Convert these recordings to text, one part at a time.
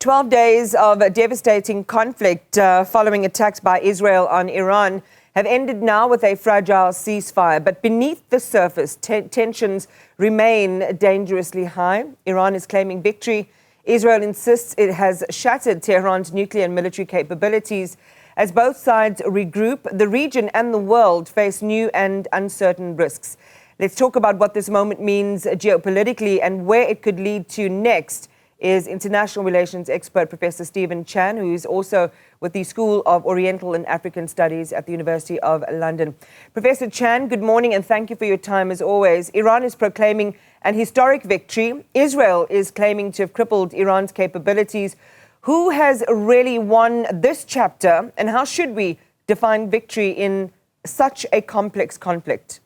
12 days of a devastating conflict following attacks by Israel on Iran have ended now with a fragile ceasefire. But beneath the surface, tensions remain dangerously high. Iran is claiming victory. Israel insists it has shattered Tehran's nuclear and military capabilities. As both sides regroup, the region and the world face new and uncertain risks. Let's talk about what this moment means geopolitically and where it could lead to next. Is international relations expert Professor Stephen Chan, who is also with the School of Oriental and African Studies at the University of London. Professor Chan, good morning and thank you for your time as always. Iran is proclaiming an historic victory. Israel is claiming to have crippled Iran's capabilities. Who has really won this chapter, and how should we define victory in such a complex conflict?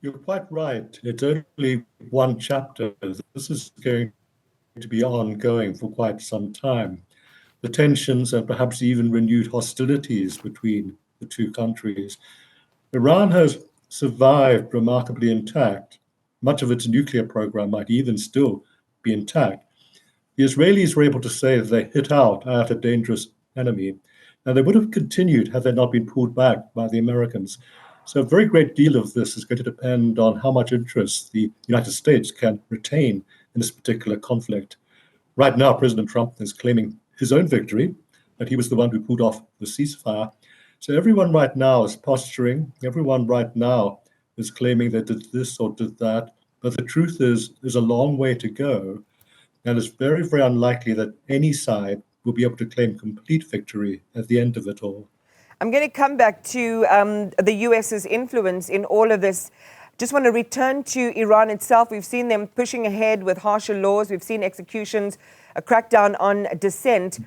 You're quite right. It's only one chapter. This is going to be ongoing for quite some time. The tensions and perhaps even renewed hostilities between the two countries. Iran has survived remarkably intact. Much of its nuclear program might even still be intact. The Israelis were able to say that they hit out at a dangerous enemy, and they would have continued had they not been pulled back by the Americans. So a very great deal of this is going to depend on how much interest the United States can retain in this particular conflict. Right now, President Trump is claiming his own victory, that he was the one who pulled off the ceasefire. So everyone right now is posturing. Everyone right now is claiming they did this or did that. But the truth is, there's a long way to go. And it's very, very unlikely that any side will be able to claim complete victory at the end of it all. I'm going to come back to the US's influence in all of this. Just want to return to Iran itself. We've seen them pushing ahead with harsher laws. We've seen executions, a crackdown on dissent.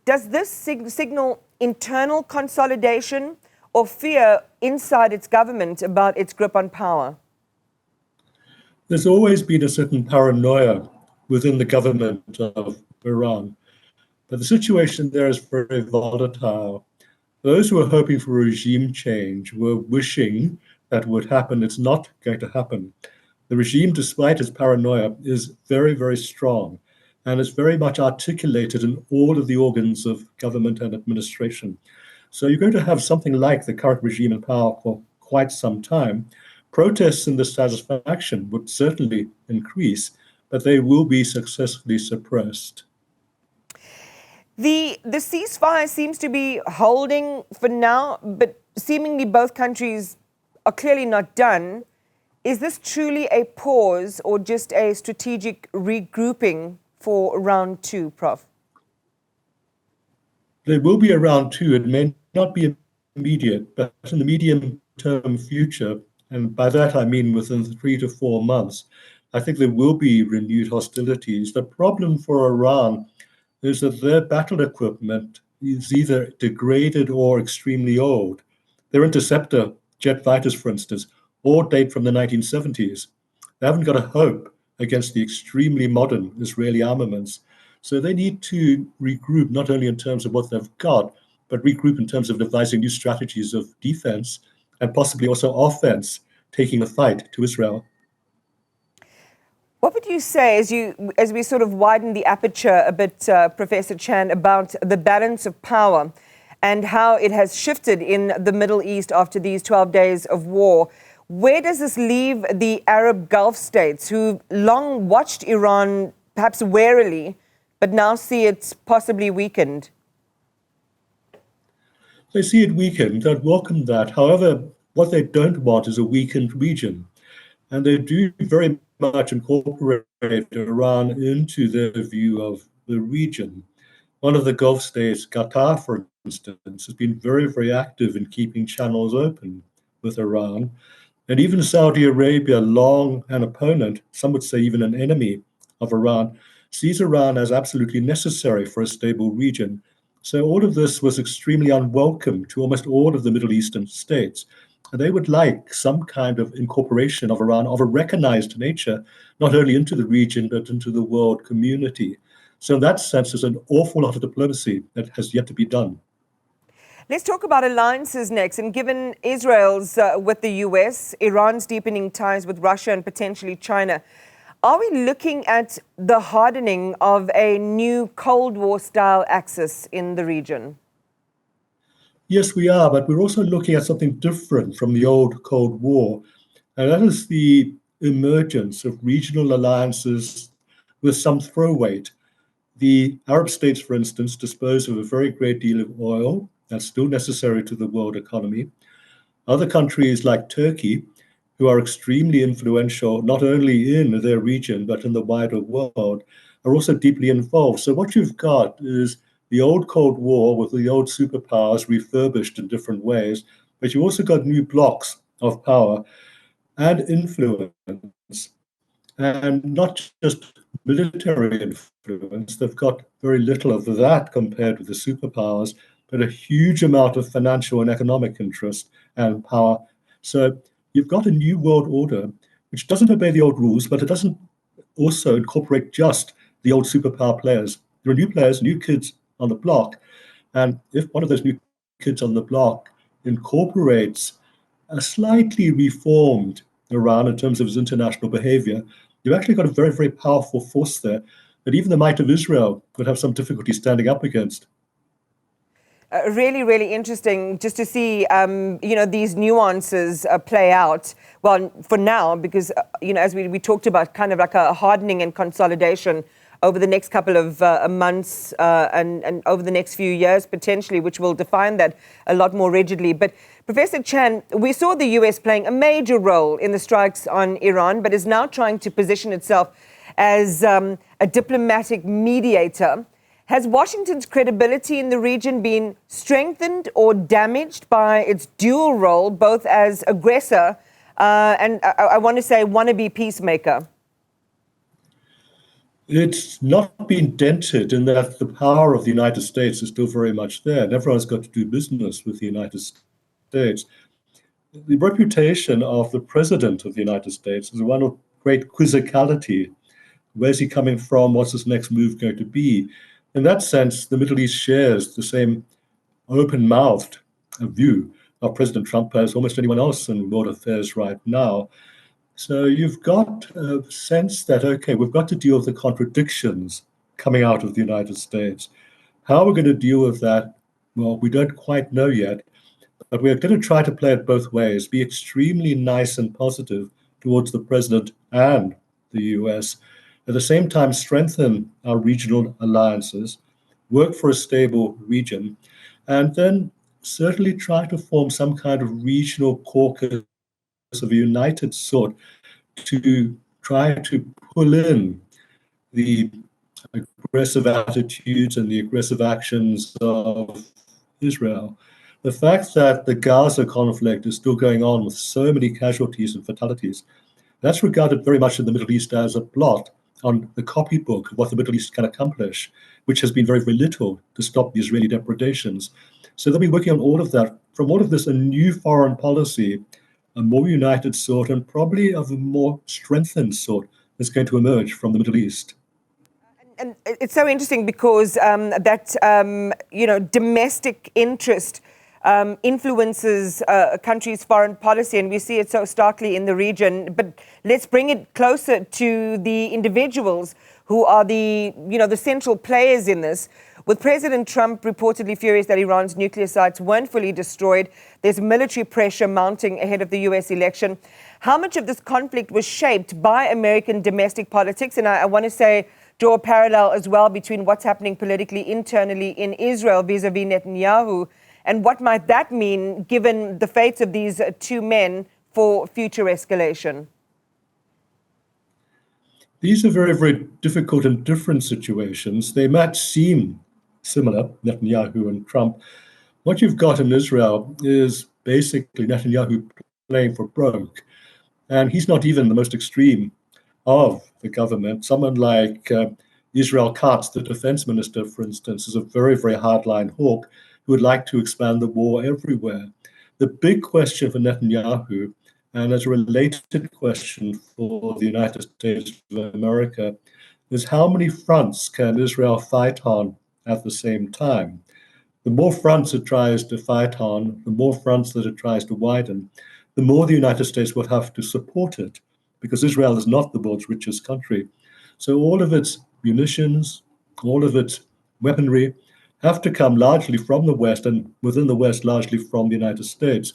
Does this signal internal consolidation or fear inside its government about its grip on power? There's always been a certain paranoia within the government of Iran, but the situation there is very volatile. Those who are hoping for regime change were wishing that would happen. It's not going to happen. The regime, despite its paranoia, is very, very strong, and it's very much articulated in all of the organs of government and administration. So you're going to have something like the current regime in power for quite some time. Protests and dissatisfaction would certainly increase, but they will be successfully suppressed. The ceasefire seems to be holding for now, but seemingly both countries are clearly not done. Is this truly a pause or just a strategic regrouping for round two, Prof? There will be a round two. It may not be immediate, but in the medium-term future, and by that I mean within 3 to 4 months, I think there will be renewed hostilities. The problem for Iran is that their battle equipment is either degraded or extremely old. Their interceptor jet fighters, for instance, all date from the 1970s. They haven't got a hope against the extremely modern Israeli armaments. So they need to regroup, not only in terms of what they've got, but regroup in terms of devising new strategies of defense and possibly also offense, taking the fight to Israel. What would you say, as we sort of widen the aperture a bit, Professor Chan, about the balance of power and how it has shifted in the Middle East after these 12 days of war? Where does this leave the Arab Gulf states who long watched Iran perhaps warily, but now see it possibly weakened? They see it weakened. They'd welcome that. However, what they don't want is a weakened region. And they do very much incorporate Iran into their view of the region. One of the Gulf states, Qatar, for instance, has been very, very active in keeping channels open with Iran. And even Saudi Arabia, long an opponent, some would say even an enemy of Iran, sees Iran as absolutely necessary for a stable region. So all of this was extremely unwelcome to almost all of the Middle Eastern states. And they would like some kind of incorporation of Iran of a recognized nature, not only into the region, but into the world community. So in that sense, there's an awful lot of diplomacy that has yet to be done. Let's talk about alliances next. And given Israel's with the US, Iran's deepening ties with Russia and potentially China, Are we looking at the hardening of a new Cold War-style axis in the region? Yes, we are, but we're also looking at something different from the old Cold War, and that is the emergence of regional alliances with some throw weight. The Arab states, for instance, dispose of a very great deal of oil that's still necessary to the world economy. Other countries like Turkey, who are extremely influential not only in their region but in the wider world, are also deeply involved. So what you've got is the old Cold War with the old superpowers refurbished in different ways, but you've also got new blocks of power and influence, and not just military influence. They've got very little of that compared with the superpowers, but a huge amount of financial and economic interest and power. So you've got a new world order which doesn't obey the old rules, but it doesn't also incorporate just the old superpower players. There are new players, new kids on the block. And if one of those new kids on the block incorporates a slightly reformed Iran in terms of its international behavior, you've actually got a very, very powerful force there that even the might of Israel would have some difficulty standing up against. Really, really interesting just to see, these nuances play out. Well, for now, because, as we talked about, kind of like a hardening and consolidation over the next couple of months and over the next few years, potentially, which will define that a lot more rigidly. But Professor Chan, we saw the US playing a major role in the strikes on Iran, but is now trying to position itself as a diplomatic mediator. Has Washington's credibility in the region been strengthened or damaged by its dual role, both as aggressor and, I want to say, wannabe peacemaker? It's not been dented in that the power of the United States is still very much there, and everyone's got to do business with the United States. The reputation of the President of the United States is one of great quizzicality. Where's he coming from? What's his next move going to be? In that sense, the Middle East shares the same open-mouthed view of President Trump as almost anyone else in world affairs right now. So you've got a sense that, okay, we've got to deal with the contradictions coming out of the United States. How we're going to deal with that, well, we don't quite know yet, but we're going to try to play it both ways, be extremely nice and positive towards the president and the US. At the same time, strengthen our regional alliances, work for a stable region, and then certainly try to form some kind of regional caucus of a united sort to try to pull in the aggressive attitudes and the aggressive actions of Israel. The fact that the Gaza conflict is still going on with so many casualties and fatalities, that's regarded very much in the Middle East as a blot on the copybook of what the Middle East can accomplish, which has been very, very little to stop the Israeli depredations. So they'll be working on all of that. From all of this, a new foreign policy, a more united sort, and probably of a more strengthened sort is going to emerge from the Middle East. And it's so interesting because domestic interest influences a country's foreign policy, and we see it so starkly in the region. But let's bring it closer to the individuals who are the central players in this. With President Trump reportedly furious that Iran's nuclear sites weren't fully destroyed, there's military pressure mounting ahead of the US election. How much of this conflict was shaped by American domestic politics? And I want to say, draw a parallel as well between what's happening politically internally in Israel vis-a-vis Netanyahu, and what might that mean given the fates of these two men for future escalation? These are very, very difficult and different situations. They might seem similar, Netanyahu and Trump. What you've got in Israel is basically Netanyahu playing for broke. And he's not even the most extreme of the government. Someone like Israel Katz, the defense minister, for instance, is a very, very hardline hawk who would like to expand the war everywhere. The big question for Netanyahu, and as a related question for the United States of America, is how many fronts can Israel fight on at the same time? The more fronts it tries to fight on, the more fronts that it tries to widen, the more the United States will have to support it. because Israel is not the world's richest country. So all of its munitions, all of its weaponry have to come largely from the West, and within the West, largely from the United States.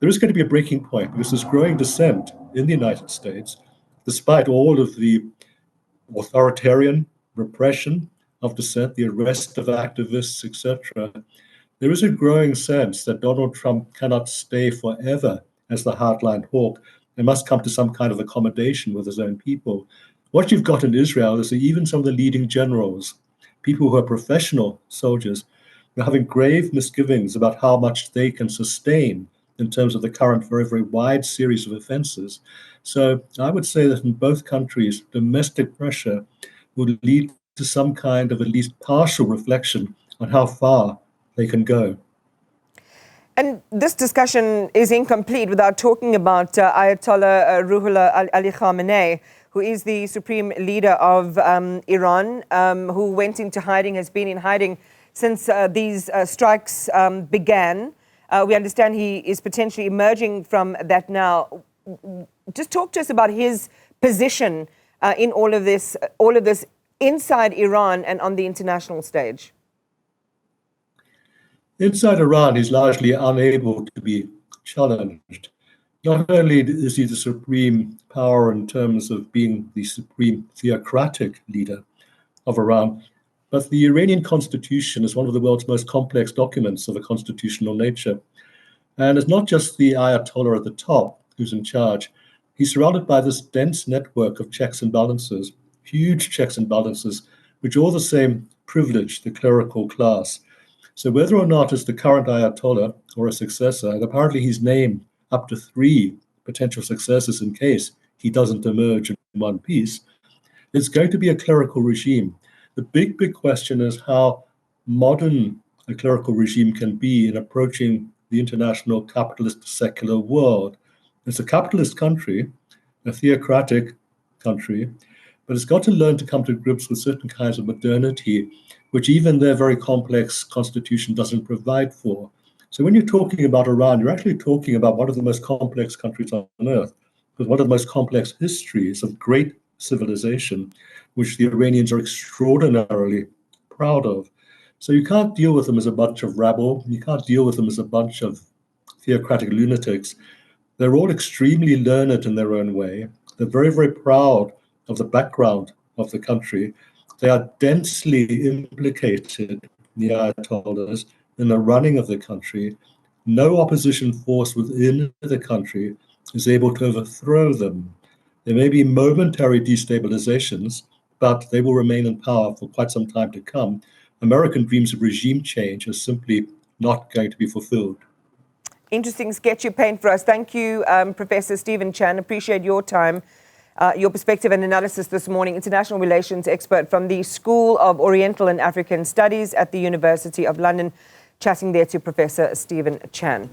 There is going to be a breaking point because there's growing dissent in the United States, despite all of the authoritarian repression of dissent, the arrest of activists, etc. There is a growing sense that Donald Trump cannot stay forever as the hardline hawk and must come to some kind of accommodation with his own people. What you've got in Israel is that even some of the leading generals, people who are professional soldiers, are having grave misgivings about how much they can sustain in terms of the current very, very wide series of offenses. So I would say that in both countries, domestic pressure would lead to some kind of at least partial reflection on how far they can go. And this discussion is incomplete without talking about Ayatollah Ruhollah Ali Khamenei, who is the supreme leader of Iran, who went into hiding, has been in hiding since these strikes began. We understand he is potentially emerging from that now. Just talk to us about his position in all of this inside Iran and on the international stage. Inside Iran, he's largely unable to be challenged. Not only is he the supreme power in terms of being the supreme theocratic leader of Iran, but the Iranian constitution is one of the world's most complex documents of a constitutional nature. And it's not just the Ayatollah at the top who's in charge. He's surrounded by this dense network of checks and balances, huge checks and balances, which all the same privilege the clerical class. So whether or not it's the current Ayatollah or a successor, and apparently he's named up to 3 potential successors in case he doesn't emerge in one piece, it's going to be a clerical regime. The big question is how modern a clerical regime can be in approaching the international capitalist secular world. It's a capitalist country, a theocratic country, but it's got to learn to come to grips with certain kinds of modernity, which even their very complex constitution doesn't provide for. So when you're talking about Iran, you're actually talking about one of the most complex countries on earth, with one of the most complex histories of great civilization, which the Iranians are extraordinarily proud of. So you can't deal with them as a bunch of rabble. You can't deal with them as a bunch of theocratic lunatics. They're all extremely learned in their own way. They're very, very proud of the background of the country. They are densely implicated, the Ayatollahs, in the running of the country. No opposition force within the country is able to overthrow them. There may be momentary destabilizations, but they will remain in power for quite some time to come. American dreams of regime change are simply not going to be fulfilled. Interesting sketch you paint for us. Thank you, Professor Stephen Chan. Appreciate your time, your perspective and analysis this morning. International relations expert from the School of Oriental and African Studies at the University of London, chatting there to Professor Stephen Chan.